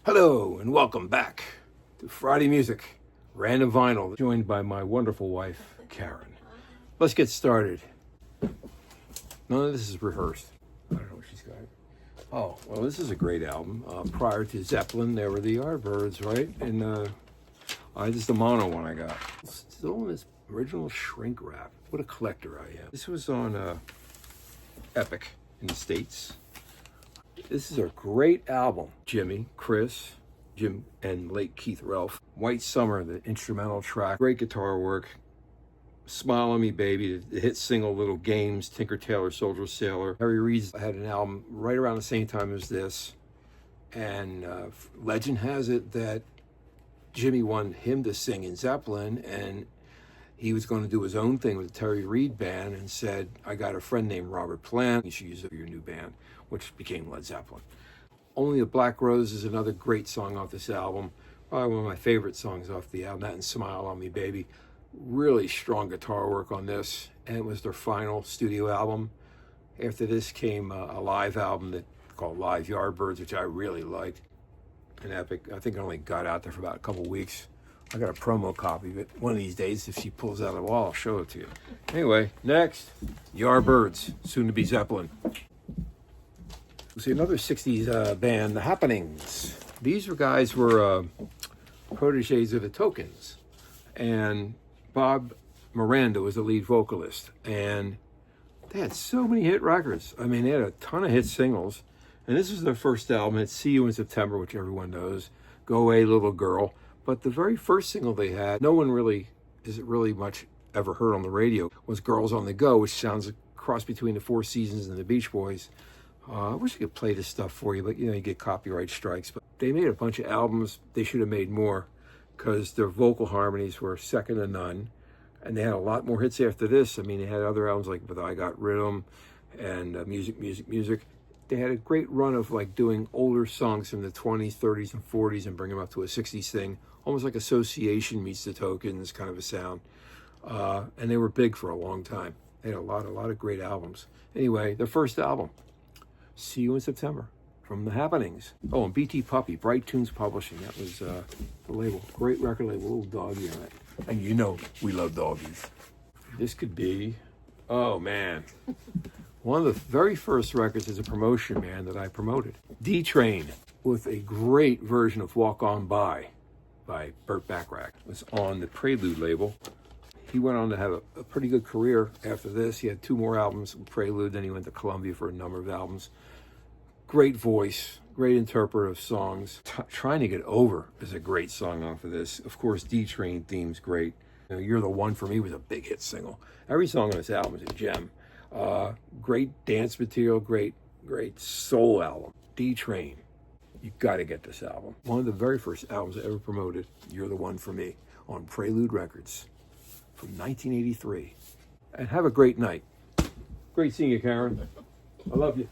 Hello and welcome back to Friday Music, Random Vinyl, joined by my wonderful wife, Karen. Let's get started. None of this is rehearsed. I don't know what she's got. Oh, well, this is a great album. Prior to Zeppelin, there were the Yardbirds, right? And this is the mono one I got. It's still in this original shrink wrap. What a collector I am. This was on Epic in the States. This is a great album. Jimmy, Chris, Jim, and late Keith Relf. White Summer, the instrumental track. Great guitar work. Smile on Me Baby, the hit single Little Games, Tinker Tailor Soldier Sailor. Harry Reid had an album right around the same time as this. And legend has it that Jimmy wanted him to sing in Zeppelin, and he was going to do his own thing with the Terry Reid band and said, I got a friend named Robert Plant. You should use it for your new band, which became Led Zeppelin. Only a Black Rose is another great song off this album. Probably one of my favorite songs off the album, that and Smile on Me Baby. Really strong guitar work on this, and it was their final studio album. After this came a live album that called Live Yardbirds, which I really liked. An epic. I think I only got out there for about a couple weeks. I got a promo copy of it. One of these days, if she pulls out of the wall, I'll show it to you. Anyway, next, Yardbirds, soon to be Zeppelin. We'll see another 60s band, The Happenings. These guys were proteges of the Tokens. And Bob Miranda was the lead vocalist. And they had so many hit records. I mean, they had a ton of hit singles. And this was their first album. It's See You in September, which everyone knows. Go Away, Little Girl. But the very first single they had, no one really much ever heard on the radio, was Girls on the Go, which sounds a cross between the Four Seasons and the Beach Boys. I wish I could play this stuff for you, but you get copyright strikes. But they made a bunch of albums. They should have made more because their vocal harmonies were second to none. And they had a lot more hits after this. I mean, they had other albums like With I Got Rhythm and Music. They had a great run of like doing older songs from the 20s, 30s, and 40s and bring them up to a 60s thing. Almost like Association meets the Tokens kind of a sound. And they were big for a long time. They had a lot of great albums. Anyway, their first album, See You in September, from The Happenings. Oh, and BT Puppy, Bright Tunes Publishing. That was the label. Great record label, little doggy on it. And we love doggies. This could be, oh man, one of the very first records as a promotion man that I promoted. D-Train, with a great version of Walk On By Burt Bacharach. It was on the Prelude label. He went on to have a pretty good career after this. He had 2 more albums with Prelude, then he went to Columbia for a number of albums. Great voice, great interpreter of songs. Trying to Get Over is a great song off of this. Of course, D-Train theme's great. You're the One for Me was a big hit single. Every song on this album is a gem. Great dance material, great soul album. D-Train. You got to get this album. One of the very first albums I ever promoted, You're the One for Me, on Prelude Records from 1983. And have a great night. Great seeing you, Karen. I love you.